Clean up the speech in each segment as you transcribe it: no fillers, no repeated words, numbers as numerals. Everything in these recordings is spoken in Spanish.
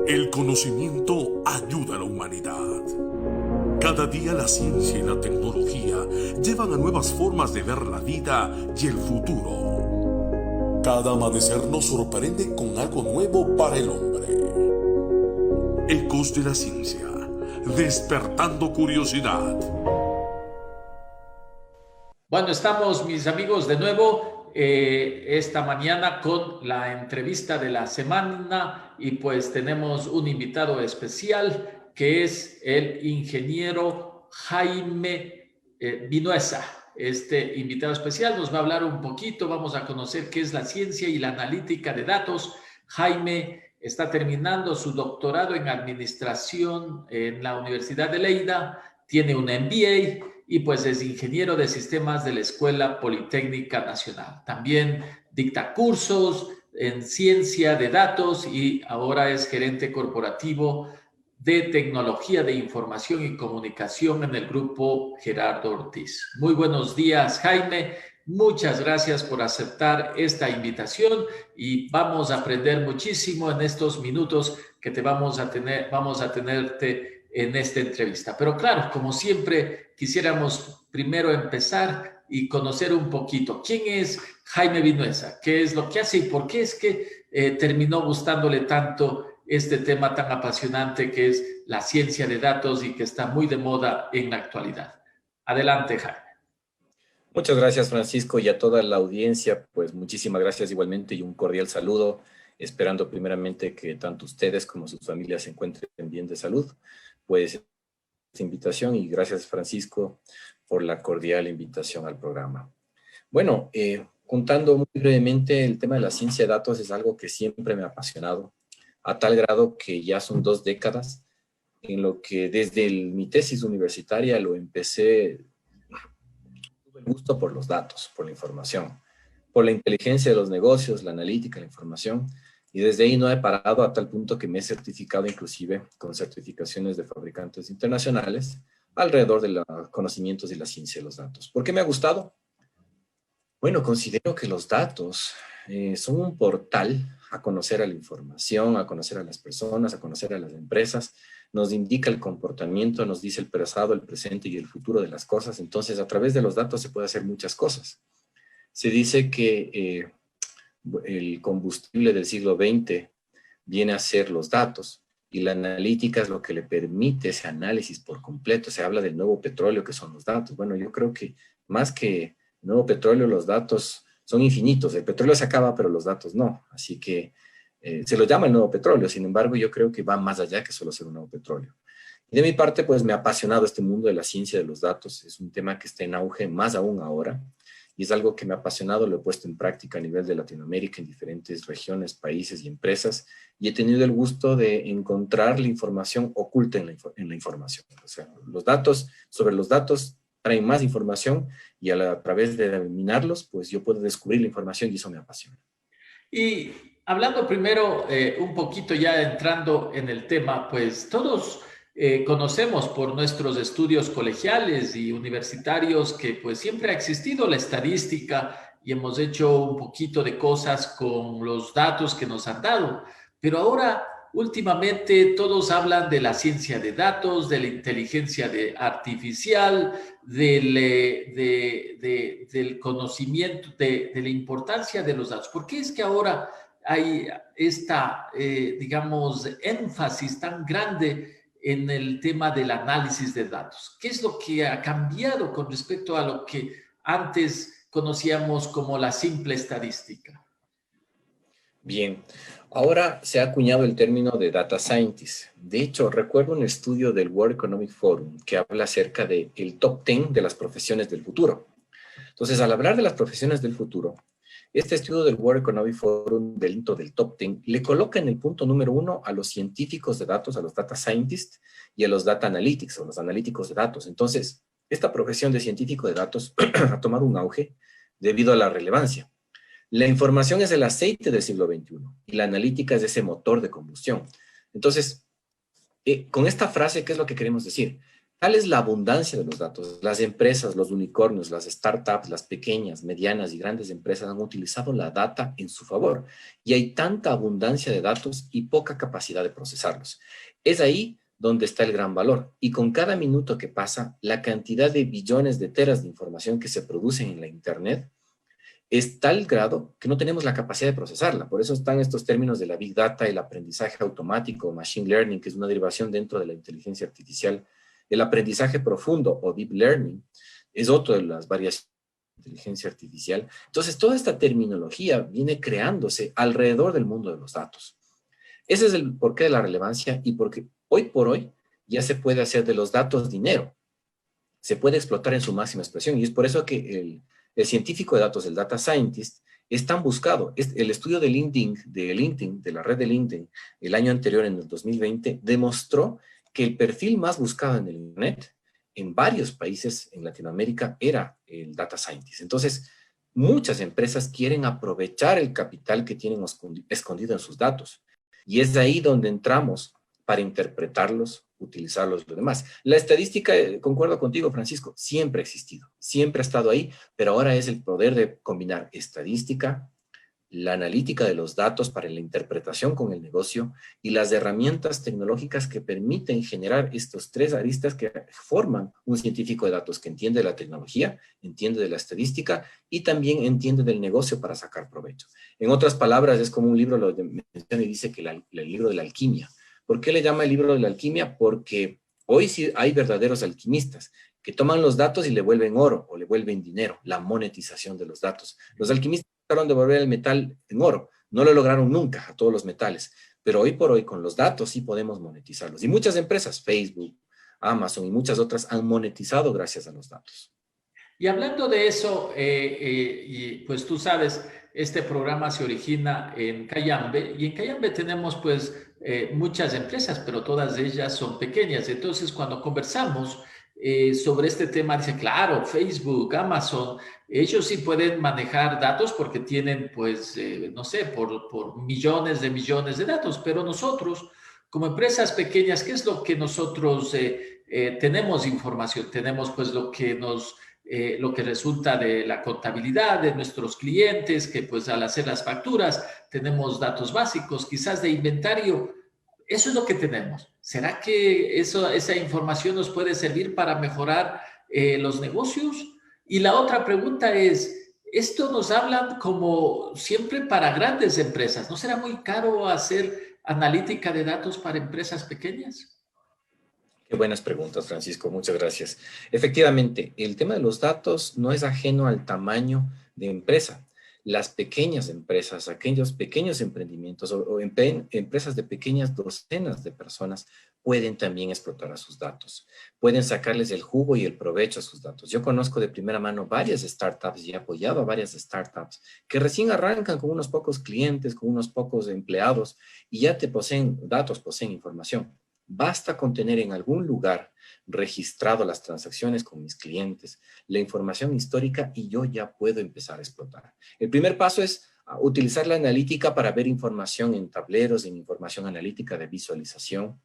El conocimiento ayuda a la humanidad. Cada día la ciencia y la tecnología llevan a nuevas formas de ver la vida y el futuro. Cada amanecer nos sorprende con algo nuevo para el hombre. Ecos de la ciencia, despertando curiosidad. Bueno, estamos, mis amigos, de nuevo esta mañana con la entrevista de la semana y pues tenemos un invitado especial que es el ingeniero Jaime Vinuesa. Este invitado especial nos va a hablar un poquito, vamos a conocer qué es la ciencia y la analítica de datos. Jaime está terminando su doctorado en administración en la Universidad de Lleida, tiene un MBA y pues es ingeniero de sistemas de la Escuela Politécnica Nacional. También dicta cursos en ciencia de datos y ahora es gerente corporativo de tecnología de información y comunicación en el grupo Gerardo Ortiz. Muy buenos días, Jaime. Muchas gracias por aceptar esta invitación y vamos a aprender muchísimo en estos minutos que te vamos a tenerte en esta entrevista. Pero claro, como siempre, quisiéramos primero empezar y conocer un poquito quién es Jaime Vinuesa, qué es lo que hace y por qué es que terminó gustándole tanto este tema tan apasionante que es la ciencia de datos y que está muy de moda en la actualidad. Adelante, Jaime. Muchas gracias, Francisco, y a toda la audiencia, pues muchísimas gracias igualmente y un cordial saludo, esperando primeramente que tanto ustedes como sus familias se encuentren bien de salud. Pues esta invitación y gracias, Francisco, por la cordial invitación al programa. Bueno, contando muy brevemente, el tema de la ciencia de datos es algo que siempre me ha apasionado, a tal grado que ya son 2 décadas en lo que desde mi tesis universitaria lo empecé. Tuve gusto por los datos, por la información, por la inteligencia de los negocios, la analítica, la información, y desde ahí no he parado a tal punto que me he certificado inclusive con certificaciones de fabricantes internacionales alrededor de los conocimientos y la ciencia de los datos. ¿Por qué me ha gustado? Bueno, considero que los datos son un portal a conocer a la información, a conocer a las personas, a conocer a las empresas, nos indica el comportamiento, nos dice el pasado, el presente y el futuro de las cosas. Entonces, a través de los datos se puede hacer muchas cosas. Se dice que el combustible del siglo XX viene a ser los datos y la analítica es lo que le permite ese análisis por completo. Se habla del nuevo petróleo que son los datos. Bueno, yo creo que más que nuevo petróleo, los datos son infinitos. El petróleo se acaba, pero los datos no. Así que se lo llama el nuevo petróleo. Sin embargo, yo creo que va más allá que solo ser un nuevo petróleo. Y de mi parte, pues me ha apasionado este mundo de la ciencia de los datos. Es un tema que está en auge más aún ahora. Y es algo que me ha apasionado, lo he puesto en práctica a nivel de Latinoamérica, en diferentes regiones, países y empresas, y he tenido el gusto de encontrar la información oculta en la información. O sea, los datos, sobre los datos traen más información y a través de eliminarlos, pues yo puedo descubrir la información y eso me apasiona. Y hablando primero un poquito ya entrando en el tema, pues todos conocemos por nuestros estudios colegiales y universitarios que pues siempre ha existido la estadística y hemos hecho un poquito de cosas con los datos que nos han dado. Pero ahora, últimamente, todos hablan de la ciencia de datos, de la inteligencia artificial, del conocimiento, de la importancia de los datos. ¿Por qué es que ahora hay esta, digamos, énfasis tan grande en el tema del análisis de datos? ¿Qué es lo que ha cambiado con respecto a lo que antes conocíamos como la simple estadística? Bien, ahora se ha acuñado el término de data scientist. De hecho, recuerdo un estudio del World Economic Forum que habla acerca del top 10 de las profesiones del futuro. Entonces, al hablar de las profesiones del futuro, este estudio del World Economic Forum dentro del top 10 le coloca en el punto número 1 a los científicos de datos, a los data scientists y a los data analytics o los analíticos de datos. Entonces, esta profesión de científico de datos ha tomado un auge debido a la relevancia. La información es el aceite del siglo XXI y la analítica es ese motor de combustión. Entonces, con esta frase, ¿qué es lo que queremos decir? Tal es la abundancia de los datos. Las empresas, los unicornios, las startups, las pequeñas, medianas y grandes empresas han utilizado la data en su favor. Y hay tanta abundancia de datos y poca capacidad de procesarlos. Es ahí donde está el gran valor. Y con cada minuto que pasa, la cantidad de billones de teras de información que se producen en la Internet es tal grado que no tenemos la capacidad de procesarla. Por eso están estos términos de la Big Data, el aprendizaje automático, Machine Learning, que es una derivación dentro de la inteligencia artificial. El aprendizaje profundo o Deep Learning es otra de las variaciones de la inteligencia artificial. Entonces, toda esta terminología viene creándose alrededor del mundo de los datos. Ese es el porqué de la relevancia y porque hoy por hoy ya se puede hacer de los datos dinero. Se puede explotar en su máxima expresión y es por eso que el científico de datos, el data scientist, es tan buscado. El estudio de LinkedIn, de la red de LinkedIn, el año anterior, en el 2020, demostró que el perfil más buscado en el Internet, en varios países en Latinoamérica, era el data scientist. Entonces, muchas empresas quieren aprovechar el capital que tienen escondido en sus datos. Y es ahí donde entramos para interpretarlos, utilizarlos y lo demás. La estadística, concuerdo contigo, Francisco, siempre ha existido, siempre ha estado ahí, pero ahora es el poder de combinar estadística, la analítica de los datos para la interpretación con el negocio y las herramientas tecnológicas que permiten generar estos tres aristas que forman un científico de datos que entiende la tecnología, entiende de la estadística y también entiende del negocio para sacar provecho. En otras palabras, es como un libro lo menciona y dice que el libro de la alquimia. ¿Por qué le llama el libro de la alquimia? Porque hoy sí hay verdaderos alquimistas que toman los datos y le vuelven oro o le vuelven dinero, la monetización de los datos. Los alquimistas trataron de volver el metal en oro, no lo lograron nunca a todos los metales, pero hoy por hoy con los datos sí podemos monetizarlos. Y muchas empresas, Facebook, Amazon y muchas otras han monetizado gracias a los datos. Y hablando de eso, y pues tú sabes, este programa se origina en Cayambe y en Cayambe tenemos pues muchas empresas, pero todas ellas son pequeñas. Entonces, cuando conversamos sobre este tema, dice, claro, Facebook, Amazon, ellos sí pueden manejar datos porque tienen pues, no sé, por millones de datos, pero nosotros, como empresas pequeñas, ¿qué es lo que nosotros tenemos información? Tenemos pues lo que resulta de la contabilidad de nuestros clientes, que pues al hacer las facturas tenemos datos básicos, quizás de inventario. Eso es lo que tenemos. ¿Será que esa información nos puede servir para mejorar los negocios? Y la otra pregunta es, esto nos hablan como siempre para grandes empresas. ¿No será muy caro hacer analítica de datos para empresas pequeñas? Qué buenas preguntas, Francisco. Muchas gracias. Efectivamente, el tema de los datos no es ajeno al tamaño de empresa. Las pequeñas empresas, aquellos pequeños emprendimientos o empresas de pequeñas docenas de personas pueden también explotar a sus datos. Pueden sacarles el jugo y el provecho a sus datos. Yo conozco de primera mano varias startups y he apoyado a varias startups que recién arrancan con unos pocos clientes, con unos pocos empleados y ya te poseen datos, poseen información. Basta con tener en algún lugar registrado las transacciones con mis clientes, la información histórica y yo ya puedo empezar a explotar. El primer paso es utilizar la analítica para ver información en tableros, en información analítica de visualización.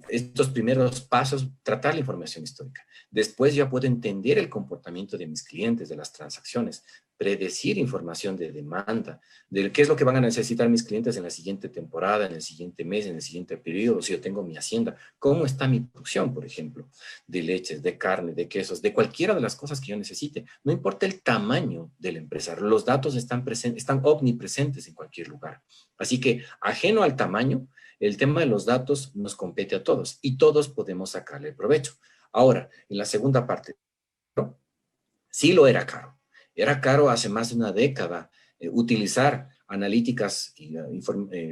Estos primeros pasos, tratar la información histórica. Después ya puedo entender el comportamiento de mis clientes, de las transacciones, predecir información de demanda, de qué es lo que van a necesitar mis clientes en la siguiente temporada, en el siguiente mes, en el siguiente periodo, si yo tengo mi hacienda, cómo está mi producción, por ejemplo, de leches, de carne, de quesos, de cualquiera de las cosas que yo necesite. No importa el tamaño de la empresa, los datos están omnipresentes en cualquier lugar. Así que, ajeno al tamaño, el tema de los datos nos compete a todos y todos podemos sacarle provecho. Ahora, en la segunda parte, sí lo era caro. Era caro hace más de una década utilizar analíticas y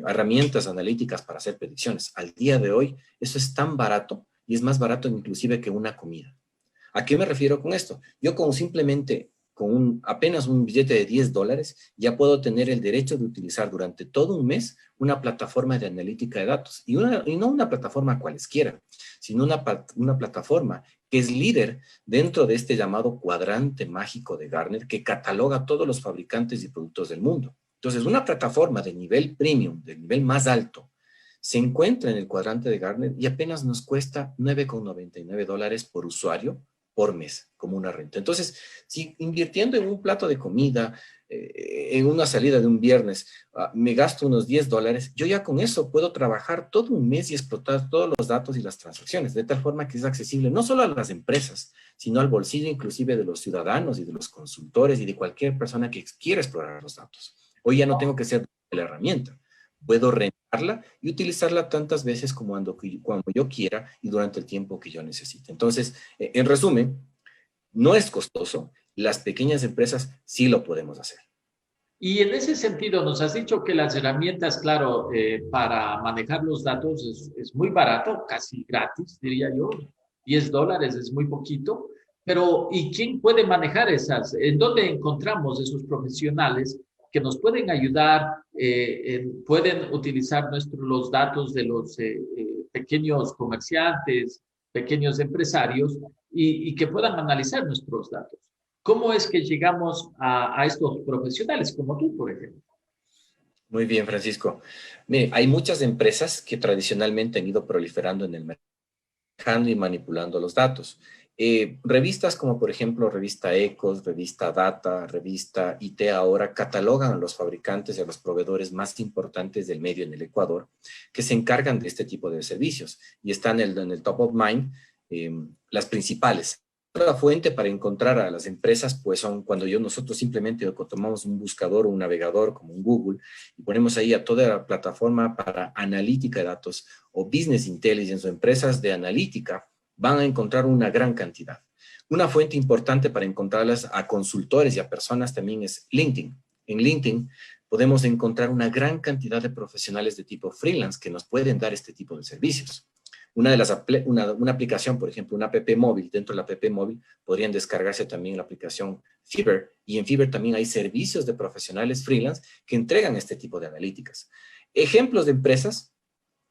herramientas analíticas para hacer predicciones. Al día de hoy, eso es tan barato y es más barato inclusive que una comida. ¿A qué me refiero con esto? Yo con apenas un billete de $10, ya puedo tener el derecho de utilizar durante todo un mes una plataforma de analítica de datos. Y no una plataforma cualesquiera, sino una plataforma que es líder dentro de este llamado cuadrante mágico de Gartner, que cataloga a todos los fabricantes y productos del mundo. Entonces, una plataforma de nivel premium, de nivel más alto, se encuentra en el cuadrante de Gartner y apenas nos cuesta $9,99 por usuario por mes, como una renta. Entonces, si invirtiendo en un plato de comida, en una salida de un viernes, me gasto unos $10, yo ya con eso puedo trabajar todo un mes y explotar todos los datos y las transacciones, de tal forma que es accesible no solo a las empresas, sino al bolsillo inclusive de los ciudadanos y de los consultores y de cualquier persona que quiera explorar los datos. Hoy ya no tengo que ser la herramienta. Puedo rentarla y utilizarla tantas veces como cuando yo quiera y durante el tiempo que yo necesite. Entonces, en resumen, no es costoso. Las pequeñas empresas sí lo podemos hacer. Y en ese sentido, nos has dicho que las herramientas, claro, para manejar los datos es muy barato, casi gratis, diría yo. $10 es muy poquito. Pero, ¿y quién puede manejar esas? ¿En dónde encontramos esos profesionales que nos pueden ayudar, pueden utilizar los datos de los pequeños comerciantes, pequeños empresarios y que puedan analizar nuestros datos? ¿Cómo es que llegamos a estos profesionales como tú, por ejemplo? Muy bien, Francisco. Mire, hay muchas empresas que tradicionalmente han ido proliferando en el mercado y manipulando los datos. Revistas como por ejemplo revista Ecos, revista Data, revista IT ahora catalogan a los fabricantes y a los proveedores más importantes del medio en el Ecuador que se encargan de este tipo de servicios y están en el top of mind las principales. La fuente para encontrar a las empresas pues son cuando nosotros simplemente tomamos un buscador o un navegador como un Google y ponemos ahí a toda la plataforma para analítica de datos o business intelligence o empresas de analítica, van a encontrar una gran cantidad. Una fuente importante para encontrarlas a consultores y a personas también es LinkedIn. En LinkedIn podemos encontrar una gran cantidad de profesionales de tipo freelance que nos pueden dar este tipo de servicios. Una aplicación, por ejemplo, una app móvil, dentro de la app móvil podrían descargarse también la aplicación Fiverr y en Fiverr también hay servicios de profesionales freelance que entregan este tipo de analíticas. Ejemplos de empresas,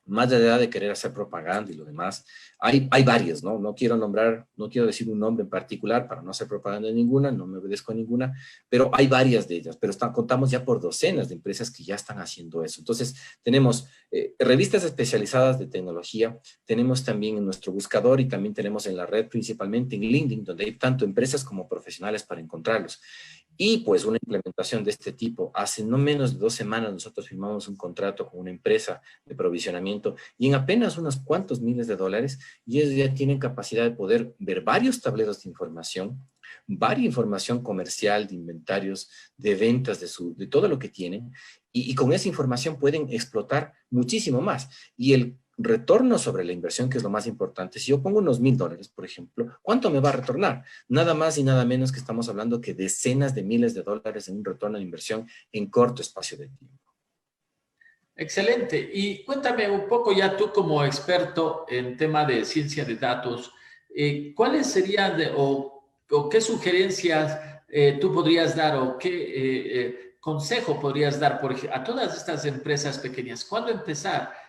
más allá de querer hacer propaganda y lo demás, hay varias, ¿no? No quiero decir un nombre en particular para no hacer propaganda de ninguna, no me obedezco a ninguna, pero hay varias de ellas, pero contamos ya por docenas de empresas que ya están haciendo eso. Entonces, tenemos revistas especializadas de tecnología, tenemos también en nuestro buscador y también tenemos en la red, principalmente en LinkedIn, donde hay tanto empresas como profesionales para encontrarlos. Y pues una implementación de este tipo. Hace no menos de 2 semanas nosotros firmamos un contrato con una empresa de provisionamiento y en apenas unos cuantos miles de dólares y ellos ya tienen capacidad de poder ver varios tableros de información, varia información comercial, de inventarios, de ventas, de todo lo que tienen y con esa información pueden explotar muchísimo más. Y el retorno sobre la inversión, que es lo más importante, si yo pongo unos $1,000, por ejemplo, ¿cuánto me va a retornar? Nada más y nada menos que estamos hablando que decenas de miles de dólares en un retorno de inversión en corto espacio de tiempo. Excelente. Y cuéntame un poco ya tú como experto en tema de ciencia de datos, ¿cuáles serían o qué sugerencias tú podrías dar o qué consejo podrías dar a todas estas empresas pequeñas? ¿Cuándo empezar?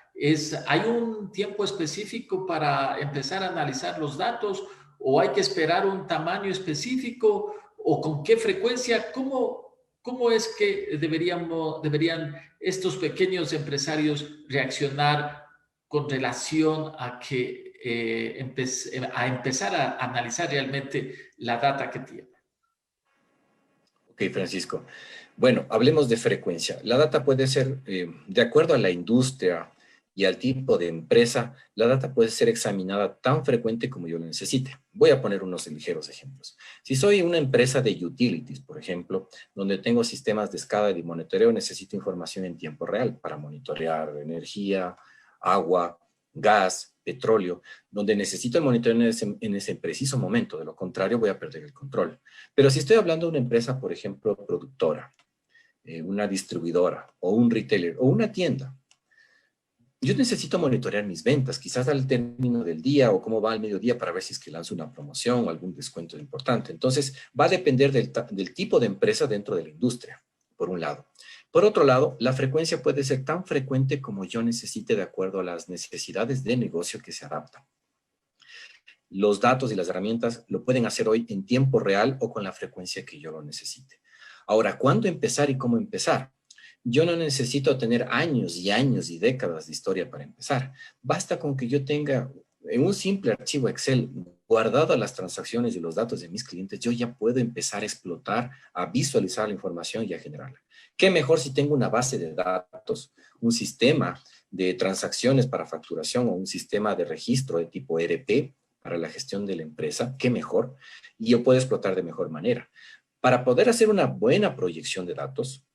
¿Hay un tiempo específico para empezar a analizar los datos o hay que esperar un tamaño específico o con qué frecuencia? ¿Cómo es que deberían estos pequeños empresarios reaccionar con relación a empezar a analizar realmente la data que tienen? Ok, Francisco. Bueno, hablemos de frecuencia. La data puede ser, de acuerdo a la industria y al tipo de empresa, la data puede ser examinada tan frecuente como yo lo necesite. Voy a poner unos ligeros ejemplos. Si soy una empresa de utilities, por ejemplo, donde tengo sistemas de escala y monitoreo, necesito información en tiempo real para monitorear energía, agua, gas, petróleo, donde necesito el monitoreo en ese preciso momento. De lo contrario, voy a perder el control. Pero si estoy hablando de una empresa, por ejemplo, productora, una distribuidora o un retailer o una tienda, yo necesito monitorear mis ventas, quizás al término del día o cómo va al mediodía para ver si es que lanzo una promoción o algún descuento importante. Entonces, va a depender del tipo de empresa dentro de la industria, por un lado. Por otro lado, la frecuencia puede ser tan frecuente como yo necesite de acuerdo a las necesidades de negocio que se adaptan. Los datos y las herramientas lo pueden hacer hoy en tiempo real o con la frecuencia que yo lo necesite. Ahora, ¿cuándo empezar y cómo empezar? Yo no necesito tener años y años y décadas de historia para empezar. Basta con que yo tenga en un simple archivo Excel guardadas las transacciones y los datos de mis clientes, yo ya puedo empezar a explotar, a visualizar la información y a generarla. ¿Qué mejor si tengo una base de datos, un sistema de transacciones para facturación o un sistema de registro de tipo ERP para la gestión de la empresa? ¿Qué mejor? Y yo puedo explotar de mejor manera. Para poder hacer una buena proyección de datos,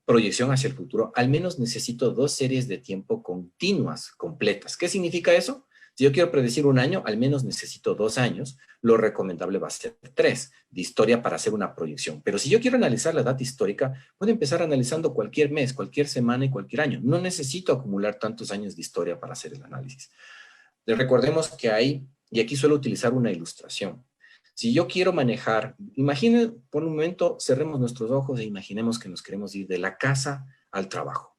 proyección hacia el futuro, al menos necesito 2 series de tiempo continuas, completas. ¿Qué significa eso? Si yo quiero predecir un año, al menos necesito 2 años. Lo recomendable va a ser 3 de historia para hacer una proyección. Pero si yo quiero analizar la data histórica, puedo empezar analizando cualquier mes, cualquier semana y cualquier año. No necesito acumular tantos años de historia para hacer el análisis. Recordemos que hay, y aquí suelo utilizar una ilustración. Si yo quiero manejar, imaginen por un momento, cerremos nuestros ojos e imaginemos que nos queremos ir de la casa al trabajo.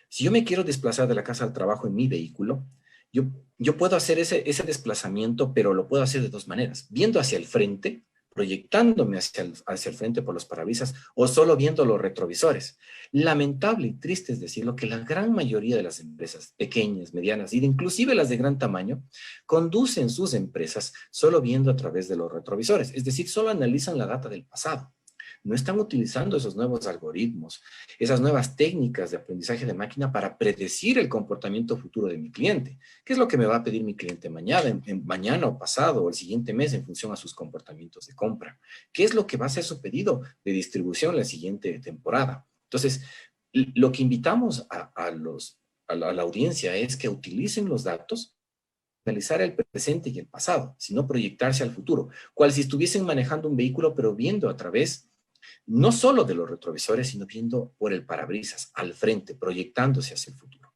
Si yo me quiero desplazar de la casa al trabajo en mi vehículo, yo puedo hacer ese desplazamiento, pero lo puedo hacer de 2 maneras. Viendo hacia el frente, proyectándome hacia el frente por los parabrisas, o solo viendo los retrovisores. Lamentable y triste es decirlo que la gran mayoría de las empresas pequeñas, medianas, e inclusive las de gran tamaño, conducen sus empresas solo viendo a través de los retrovisores. Es decir, solo analizan la data del pasado. No están utilizando esos nuevos algoritmos, esas nuevas técnicas de aprendizaje de máquina para predecir el comportamiento futuro de mi cliente. ¿Qué es lo que me va a pedir mi cliente mañana, mañana o pasado o el siguiente mes en función a sus comportamientos de compra? ¿Qué es lo que va a ser su pedido de distribución la siguiente temporada? Entonces, lo que invitamos a la audiencia es que utilicen los datos, analizar el presente y el pasado, sino proyectarse al futuro, cual si estuviesen manejando un vehículo, pero viendo a través no solo de los retrovisores, sino viendo por el parabrisas, al frente, proyectándose hacia el futuro.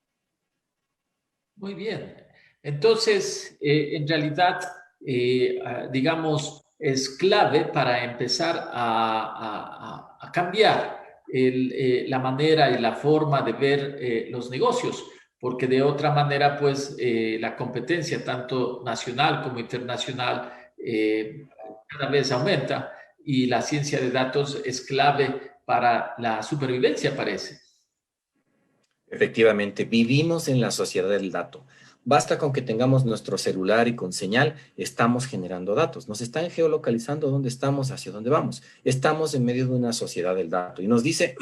Muy bien. Entonces, en realidad, digamos, es clave para empezar a cambiar la manera y la forma de ver los negocios, porque de otra manera, pues, la competencia, tanto nacional como internacional, cada vez aumenta. Y la ciencia de datos es clave para la supervivencia, parece. Efectivamente, vivimos en la sociedad del dato. Basta con que tengamos nuestro celular y con señal, estamos generando datos. Nos están geolocalizando dónde estamos, hacia dónde vamos. Estamos en medio de una sociedad del dato. Y nos dice,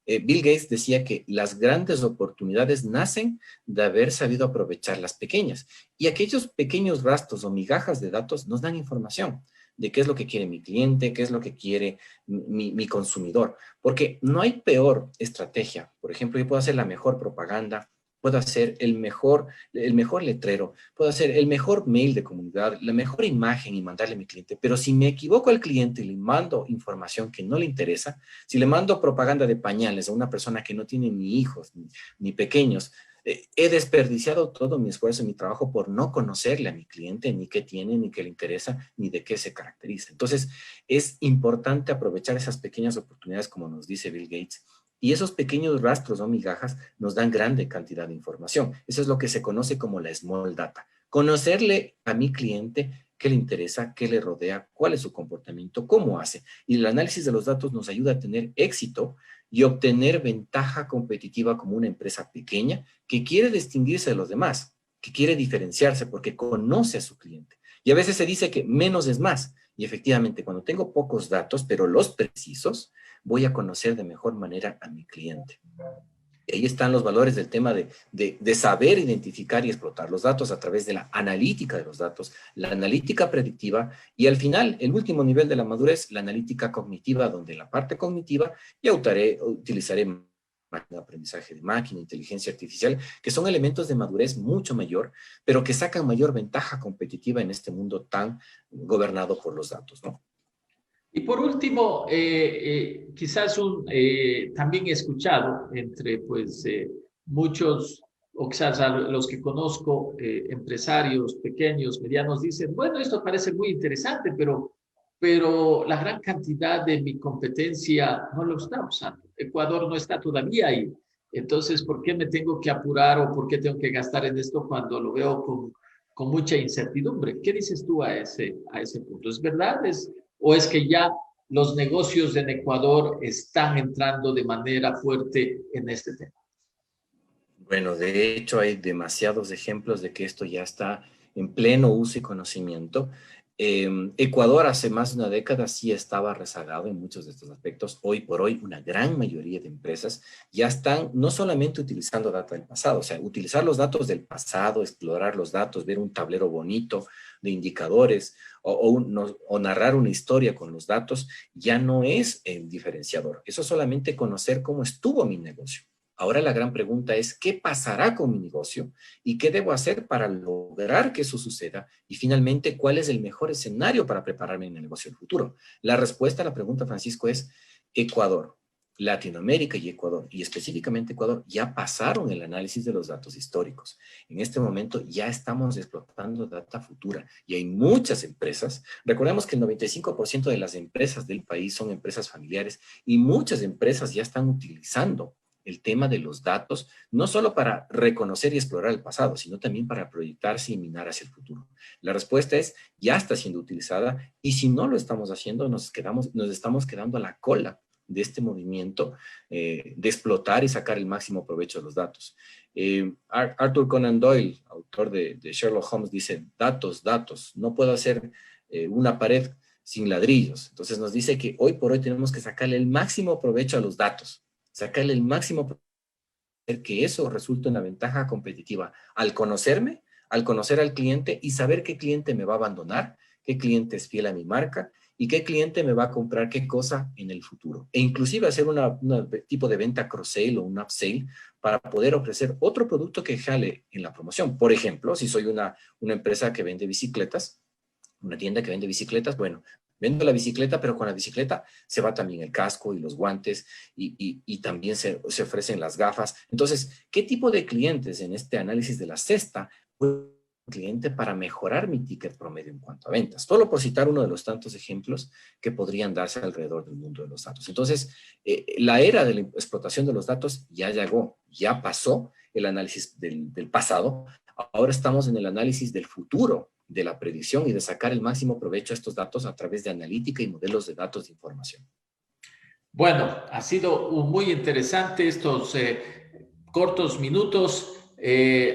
Bill Gates decía que las grandes oportunidades nacen de haber sabido aprovechar las pequeñas. Y aquellos pequeños rastros o migajas de datos nos dan información de qué es lo que quiere mi cliente, qué es lo que quiere mi consumidor. Porque no hay peor estrategia. Por ejemplo, yo puedo hacer la mejor propaganda, puedo hacer el mejor letrero, puedo hacer el mejor mail de comunidad, la mejor imagen y mandarle a mi cliente. Pero si me equivoco al cliente y le mando información que no le interesa, si le mando propaganda de pañales a una persona que no tiene ni hijos ni pequeños, he desperdiciado todo mi esfuerzo y mi trabajo por no conocerle a mi cliente, ni qué tiene, ni qué le interesa, ni de qué se caracteriza. Entonces, es importante aprovechar esas pequeñas oportunidades, como nos dice Bill Gates, y esos pequeños rastros o migajas nos dan grande cantidad de información. Eso es lo que se conoce como la small data. Conocerle a mi cliente qué le interesa, qué le rodea, cuál es su comportamiento, cómo hace. Y el análisis de los datos nos ayuda a tener éxito y obtener ventaja competitiva como una empresa pequeña que quiere distinguirse de los demás, que quiere diferenciarse porque conoce a su cliente. Y a veces se dice que menos es más. Y efectivamente, cuando tengo pocos datos, pero los precisos, voy a conocer de mejor manera a mi cliente. Y ahí están los valores del tema de saber identificar y explotar los datos a través de la analítica de los datos, la analítica predictiva y al final, el último nivel de la madurez, la analítica cognitiva, donde en la parte cognitiva ya utilizaré aprendizaje de máquina, inteligencia artificial, que son elementos de madurez mucho mayor, pero que sacan mayor ventaja competitiva en este mundo tan gobernado por los datos, ¿no? Y por último, quizás también he escuchado entre pues, muchos, o quizás a los que conozco, empresarios pequeños, medianos, dicen, bueno, esto parece muy interesante, pero la gran cantidad de mi competencia no lo está usando. Ecuador no está todavía ahí. Entonces, ¿por qué me tengo que apurar o por qué tengo que gastar en esto cuando lo veo con mucha incertidumbre? ¿Qué dices tú a ese punto? ¿Es verdad? ¿O es que ya los negocios en Ecuador están entrando de manera fuerte en este tema? Bueno, de hecho hay demasiados ejemplos de que esto ya está en pleno uso y conocimiento. Ecuador hace más de una década sí estaba rezagado en muchos de estos aspectos. Hoy por hoy, una gran mayoría de empresas ya están no solamente utilizando data del pasado, o sea, utilizar los datos del pasado, explorar los datos, ver un tablero bonito de indicadores o narrar una historia con los datos, ya no es el diferenciador. Eso es solamente conocer cómo estuvo mi negocio. Ahora la gran pregunta es, ¿qué pasará con mi negocio? ¿Y qué debo hacer para lograr que eso suceda? Y finalmente, ¿cuál es el mejor escenario para prepararme en el negocio del futuro? La respuesta a la pregunta, Francisco, es Ecuador, Latinoamérica y Ecuador, y específicamente Ecuador, ya pasaron el análisis de los datos históricos. En este momento ya estamos explotando data futura y hay muchas empresas. Recordemos que el 95% de las empresas del país son empresas familiares y muchas empresas ya están utilizando el tema de los datos, no solo para reconocer y explorar el pasado, sino también para proyectarse y minar hacia el futuro. La respuesta es, ya está siendo utilizada y si no lo estamos haciendo, nos estamos quedando a la cola de este movimiento de explotar y sacar el máximo provecho de los datos. Arthur Conan Doyle, autor de Sherlock Holmes, dice, datos, datos, no puedo hacer una pared sin ladrillos. Entonces nos dice que hoy por hoy tenemos que sacarle el máximo provecho a los datos, sacarle el máximo, que eso resulte una ventaja competitiva al conocerme, al conocer al cliente y saber qué cliente me va a abandonar, qué cliente es fiel a mi marca y qué cliente me va a comprar qué cosa en el futuro. E inclusive hacer un tipo de venta cross-sale o un upsell para poder ofrecer otro producto que jale en la promoción. Por ejemplo, si soy una empresa que vende bicicletas, una tienda que vende bicicletas, bueno, vendo la bicicleta, pero con la bicicleta se va también el casco y los guantes y también se ofrecen las gafas. Entonces, ¿qué tipo de clientes en este análisis de la cesta puede cliente para mejorar mi ticket promedio en cuanto a ventas? Solo por citar uno de los tantos ejemplos que podrían darse alrededor del mundo de los datos. Entonces, la era de la explotación de los datos ya llegó, ya pasó el análisis del pasado. Ahora estamos en el análisis del futuro, de la predicción y de sacar el máximo provecho a estos datos a través de analítica y modelos de datos de información. Bueno, ha sido muy interesante estos cortos minutos.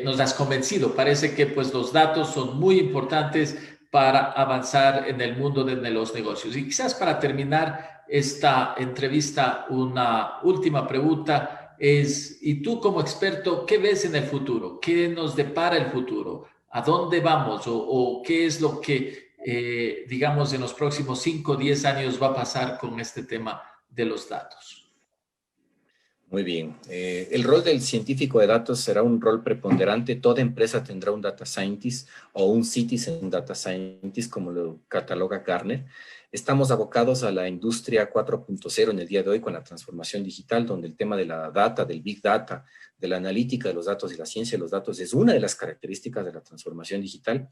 Nos has convencido. Parece que pues los datos son muy importantes para avanzar en el mundo de los negocios. Y quizás para terminar esta entrevista, una última pregunta es, ¿y tú como experto, qué ves en el futuro? ¿Qué nos depara el futuro? ¿A dónde vamos? ¿O qué es lo que, digamos, en los próximos 5 o 10 años va a pasar con este tema de los datos? Muy bien. El rol del científico de datos será un rol preponderante. Toda empresa tendrá un data scientist o un citizen data scientist, como lo cataloga Gartner. Estamos abocados a la industria 4.0 en el día de hoy con la transformación digital, donde el tema de la data, del big data, de la analítica de los datos y la ciencia de los datos es una de las características de la transformación digital.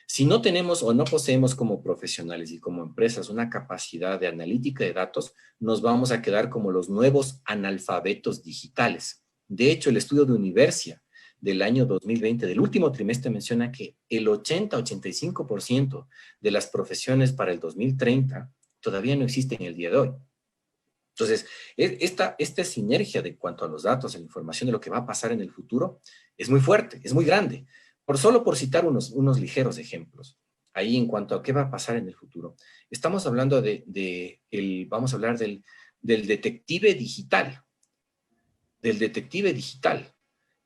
Si no tenemos o no poseemos como profesionales y como empresas una capacidad de analítica de datos, nos vamos a quedar como los nuevos analfabetos digitales. De hecho, el estudio de Universia del año 2020, del último trimestre, menciona que el 80-85% de las profesiones para el 2030 todavía no existen en el día de hoy. Entonces, esta sinergia de cuanto a los datos, a la información de lo que va a pasar en el futuro, es muy fuerte, es muy grande. Solo por citar unos ligeros ejemplos, ahí en cuanto a qué va a pasar en el futuro, estamos hablando vamos a hablar del detective digital,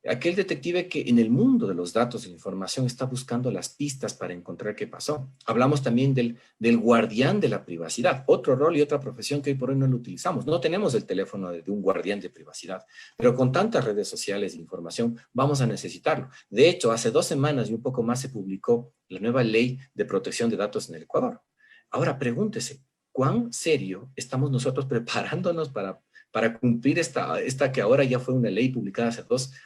aquel detective que en el mundo de los datos y la información está buscando las pistas para encontrar qué pasó. Hablamos también del guardián de la privacidad, otro rol y otra profesión que hoy por hoy no lo utilizamos. No tenemos el teléfono de un guardián de privacidad, pero con tantas redes sociales de información vamos a necesitarlo. De hecho, hace 2 semanas y un poco más se publicó la nueva ley de protección de datos en el Ecuador. Ahora pregúntese, ¿cuán serio estamos nosotros preparándonos para cumplir esta que ahora ya fue una ley publicada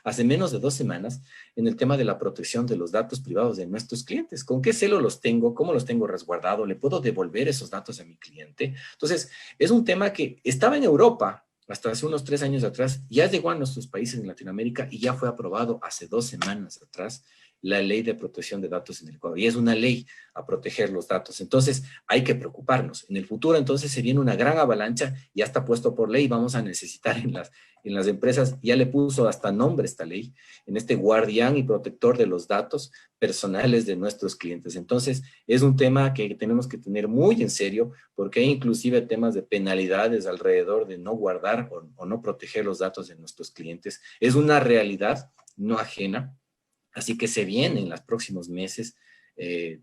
hace menos de 2 semanas en el tema de la protección de los datos privados de nuestros clientes? ¿Con qué celo los tengo? ¿Cómo los tengo resguardado? ¿Le puedo devolver esos datos a mi cliente? Entonces, es un tema que estaba en Europa hasta hace unos 3 años atrás, ya llegó a nuestros países en Latinoamérica y ya fue aprobado hace 2 semanas atrás la ley de protección de datos en el Ecuador, y es una ley a proteger los datos. Entonces, hay que preocuparnos. En el futuro, entonces, se viene una gran avalancha, ya está puesto por ley, vamos a necesitar en las empresas, ya le puso hasta nombre esta ley, en este guardián y protector de los datos personales de nuestros clientes. Entonces, es un tema que tenemos que tener muy en serio, porque hay inclusive temas de penalidades alrededor de no guardar o no proteger los datos de nuestros clientes. Es una realidad no ajena, así que se vienen en los próximos meses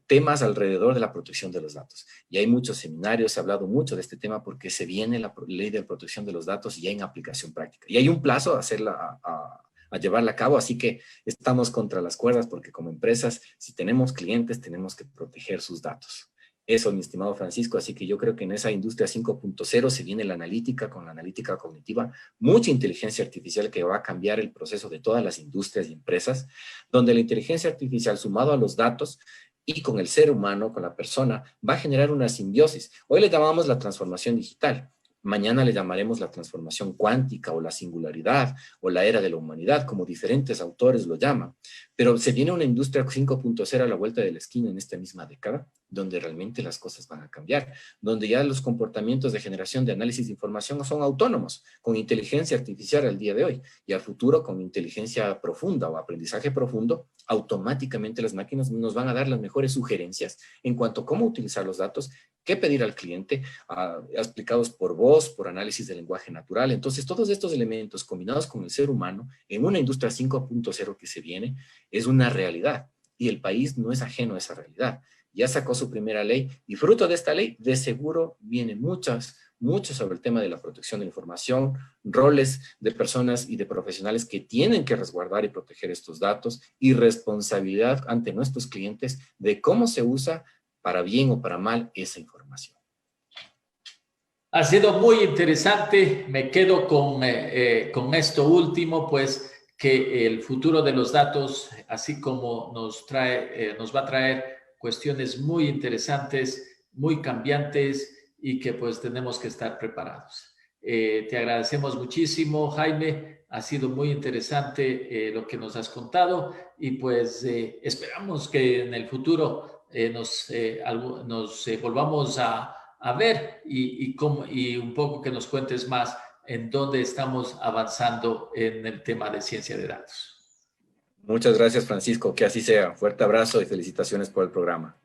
temas alrededor de la protección de los datos. Y hay muchos seminarios, se ha hablado mucho de este tema porque se viene la ley de protección de los datos ya en aplicación práctica. Y hay un plazo a llevarla a cabo, así que estamos contra las cuerdas porque como empresas, si tenemos clientes, tenemos que proteger sus datos. Eso, mi estimado Francisco, así que yo creo que en esa industria 5.0 se viene la analítica, con la analítica cognitiva, mucha inteligencia artificial que va a cambiar el proceso de todas las industrias y empresas, donde la inteligencia artificial sumado a los datos y con el ser humano, con la persona, va a generar una simbiosis. Hoy le llamamos la transformación digital. Mañana le llamaremos la transformación cuántica o la singularidad o la era de la humanidad, como diferentes autores lo llaman. Pero se viene una industria 5.0 a la vuelta de la esquina en esta misma década, donde realmente las cosas van a cambiar, donde ya los comportamientos de generación de análisis de información son autónomos, con inteligencia artificial al día de hoy, y al futuro con inteligencia profunda o aprendizaje profundo, automáticamente las máquinas nos van a dar las mejores sugerencias en cuanto a cómo utilizar los datos, qué pedir al cliente, explicados por voz, por análisis del lenguaje natural. Entonces, todos estos elementos combinados con el ser humano en una industria 5.0 que se viene, es una realidad. Y el país no es ajeno a esa realidad. Ya sacó su primera ley y fruto de esta ley, de seguro, vienen mucho sobre el tema de la protección de la información, roles de personas y de profesionales que tienen que resguardar y proteger estos datos y responsabilidad ante nuestros clientes de cómo se usa para bien o para mal esa información. Ha sido muy interesante. Me quedo con esto último, pues que el futuro de los datos, así como nos va a traer cuestiones muy interesantes, muy cambiantes y que pues tenemos que estar preparados. Te agradecemos muchísimo, Jaime. Ha sido muy interesante lo que nos has contado y pues esperamos que en el futuro nos volvamos a ver y un poco que nos cuentes más en dónde estamos avanzando en el tema de ciencia de datos. Muchas gracias, Francisco. Que así sea. Fuerte abrazo y felicitaciones por el programa.